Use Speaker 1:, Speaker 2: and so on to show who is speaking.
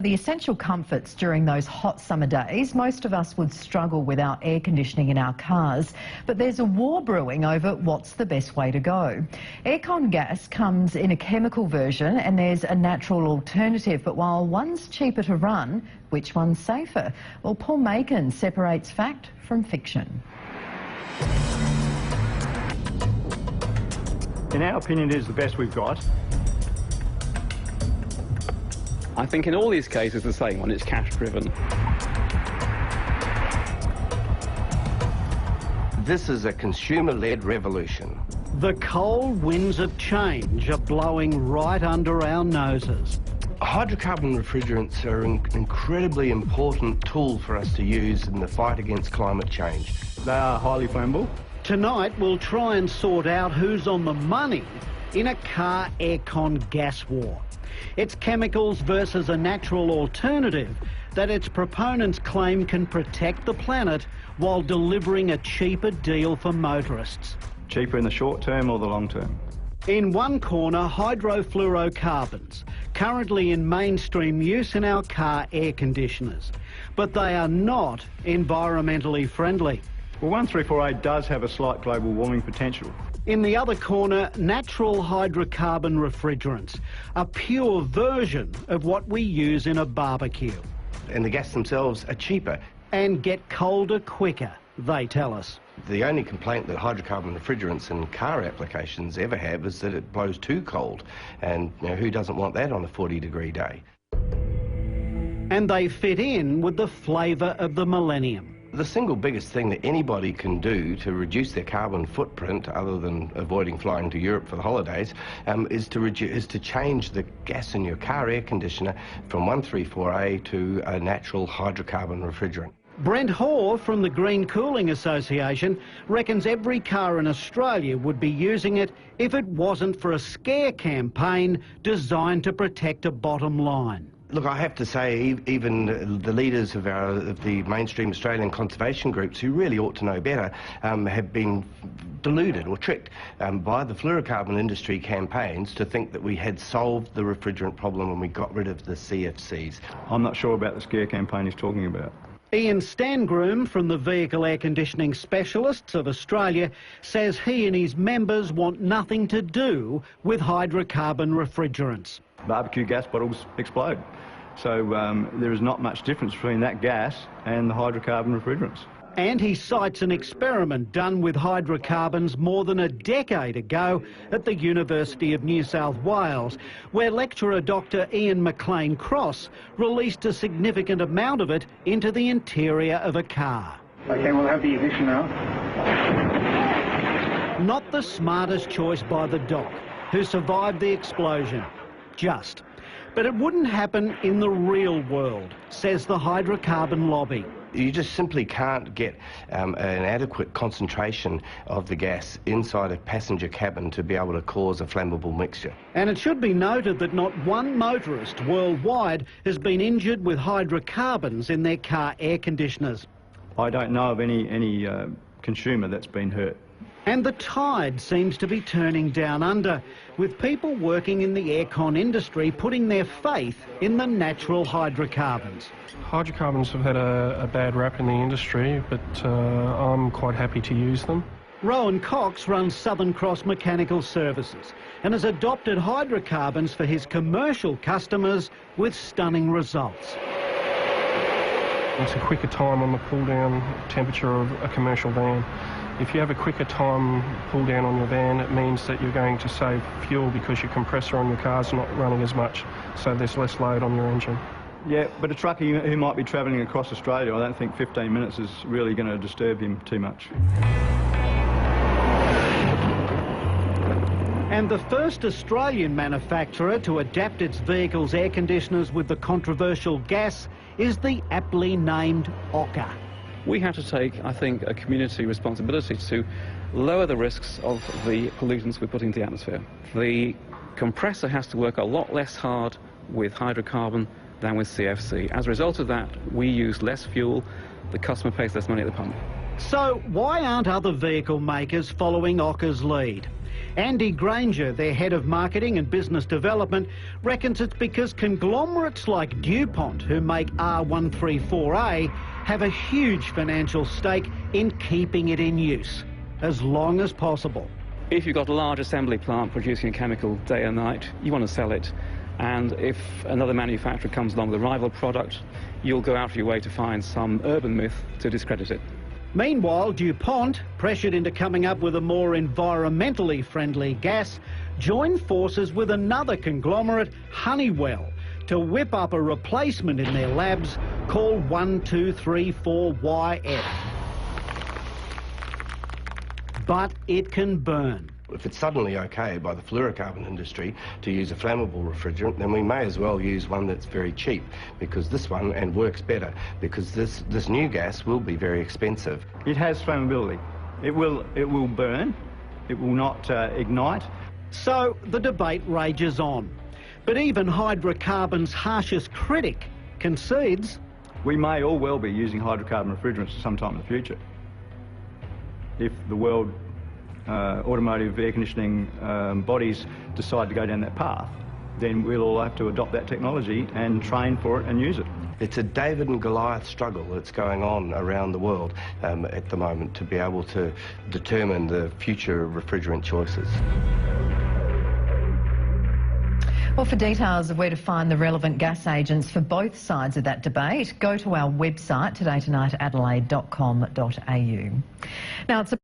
Speaker 1: The essential comforts during those hot summer days, most of us would struggle without air conditioning in our cars. But there's a war brewing over what's the best way to go. Aircon gas comes in a chemical version and there's a natural alternative. But while one's cheaper to run, which one's safer? Well, Paul Macon separates fact from fiction.
Speaker 2: In our opinion, it is the best we've got.
Speaker 3: I think in all these cases the same one, it's cash driven.
Speaker 4: This is a consumer-led revolution.
Speaker 5: The cold winds of change are blowing right under our noses.
Speaker 4: Hydrocarbon refrigerants are an incredibly important tool for us to use in the fight against climate change.
Speaker 2: They are highly flammable.
Speaker 5: Tonight we'll try and sort out who's on the money in a car aircon gas war. It's chemicals versus a natural alternative that its proponents claim can protect the planet while delivering a cheaper deal for motorists.
Speaker 2: Cheaper in the short term or the long term?
Speaker 5: In one corner, hydrofluorocarbons, currently in mainstream use in our car air conditioners, but they are not environmentally friendly.
Speaker 2: Well, 1,3,4-A does have a slight global warming potential.
Speaker 5: In the other corner, natural hydrocarbon refrigerants, a pure version of what we use in a barbecue.
Speaker 4: And the gas themselves are cheaper.
Speaker 5: And get colder quicker, they tell us.
Speaker 4: The only complaint that hydrocarbon refrigerants in car applications ever have is that it blows too cold. And who doesn't want that on a 40-degree day?
Speaker 5: And they fit in with the flavour of the millennium.
Speaker 4: The single biggest thing that anybody can do to reduce their carbon footprint, other than avoiding flying to Europe for the holidays, is to change the gas in your car air conditioner from 1,3,4-A to a natural hydrocarbon refrigerant.
Speaker 5: Brent Hoare from the Green Cooling Association reckons every car in Australia would be using it if it wasn't for a scare campaign designed to protect a bottom line.
Speaker 4: Look, I have to say, even the leaders of the mainstream Australian conservation groups, who really ought to know better, have been deluded or tricked by the fluorocarbon industry campaigns to think that we had solved the refrigerant problem when we got rid of the CFCs.
Speaker 2: I'm not sure about the scare campaign he's talking about.
Speaker 5: Ian Stangroom from the Vehicle Air Conditioning Specialists of Australia says he and his members want nothing to do with hydrocarbon refrigerants.
Speaker 2: Barbecue gas bottles explode. So there is not much difference between that gas and the hydrocarbon refrigerants.
Speaker 5: And he cites an experiment done with hydrocarbons more than a decade ago at the University of New South Wales, where lecturer Dr. Ian McLean-Cross released a significant amount of it into the interior of a car.
Speaker 6: OK, we'll have the ignition now.
Speaker 5: Not the smartest choice by the doc, who survived the explosion. Just. But it wouldn't happen in the real world, says the hydrocarbon lobby.
Speaker 4: You just simply can't get an adequate concentration of the gas inside a passenger cabin to be able to cause a flammable mixture.
Speaker 5: And it should be noted that not one motorist worldwide has been injured with hydrocarbons in their car air conditioners.
Speaker 2: I don't know of any consumer that's been hurt.
Speaker 5: And the tide seems to be turning down under, with people working in the aircon industry putting their faith in the natural hydrocarbons.
Speaker 7: Hydrocarbons have had a bad rap in the industry, but I'm quite happy to use them.
Speaker 5: Rowan Cox runs Southern Cross Mechanical Services and has adopted hydrocarbons for his commercial customers with stunning results.
Speaker 7: It's a quicker time on the pull-down temperature of a commercial van. If you have a quicker time pull down on your van, it means that you're going to save fuel because your compressor on your car's not running as much, so there's less load on your engine.
Speaker 2: Yeah, but a trucker who might be travelling across Australia, I don't think 15 minutes is really going to disturb him too much.
Speaker 5: And the first Australian manufacturer to adapt its vehicle's air conditioners with the controversial gas is the aptly named Ocker.
Speaker 3: We have to take, I think, a community responsibility to lower the risks of the pollutants we put into the atmosphere. The compressor has to work a lot less hard with hydrocarbon than with CFC. As a result of that, we use less fuel, the customer pays less money at the pump.
Speaker 5: So why aren't other vehicle makers following Ocker's lead? Andy Granger, their head of marketing and business development, reckons it's because conglomerates like DuPont, who make R134A, have a huge financial stake in keeping it in use as long as possible.
Speaker 3: If you've got a large assembly plant producing a chemical day and night, you want to sell it. And if another manufacturer comes along with a rival product, you'll go out of your way to find some urban myth to discredit it.
Speaker 5: Meanwhile, DuPont, pressured into coming up with a more environmentally friendly gas, joined forces with another conglomerate, Honeywell, to whip up a replacement in their labs called 1234YF. But it can burn.
Speaker 4: If it's suddenly okay by the fluorocarbon industry to use a flammable refrigerant, then we may as well use one that's very cheap, because this one, and works better, because this new gas will be very expensive.
Speaker 2: It has flammability. It will burn. It will not ignite.
Speaker 5: So the debate rages on. But even hydrocarbon's harshest critic concedes
Speaker 2: We may all well be using hydrocarbon refrigerants at some time in the future. If the world automotive air conditioning bodies decide to go down that path, then we'll all have to adopt that technology and train for it and use it.
Speaker 4: It's a David and Goliath struggle that's going on around the world at the moment to be able to determine the future refrigerant choices.
Speaker 1: Well, for details of where to find the relevant gas agents for both sides of that debate, go to our website, todaytonightadelaide.com.au. Now, it's a